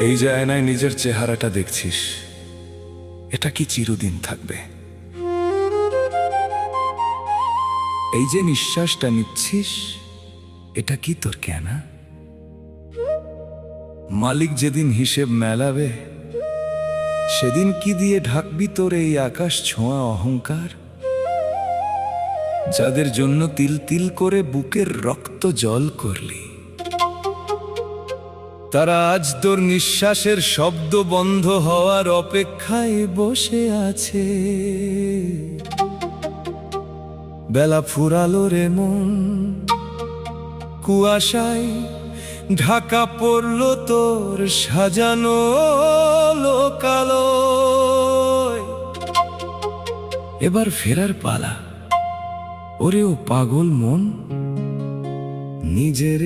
এই যে আয়নায় নিজের চেহারাটা দেখছিস, এটা কি চিরদিন থাকবে? এই যে নিঃশ্বাসটা নিচ্ছিস, এটা কি তোর কেনা? মালিক যেদিন হিসেব মেলাবে, সেদিন কি দিয়ে ঢাকবি তোর এই আকাশ ছোঁয়া অহংকার? যাদের জন্য তিল তিল করে বুকের রক্ত জল করলি, তারা আজ তোর নিঃশ্বাসের শব্দ বন্ধ হওয়ার অপেক্ষায় বসে আছে। বেলা ফুরালো রে মন, কুয়াশায় ঢাকা পড়ল তোর সাজানো লোকালয়। এবার ফেরার পালা, ওরে ও পাগল মন, নিজের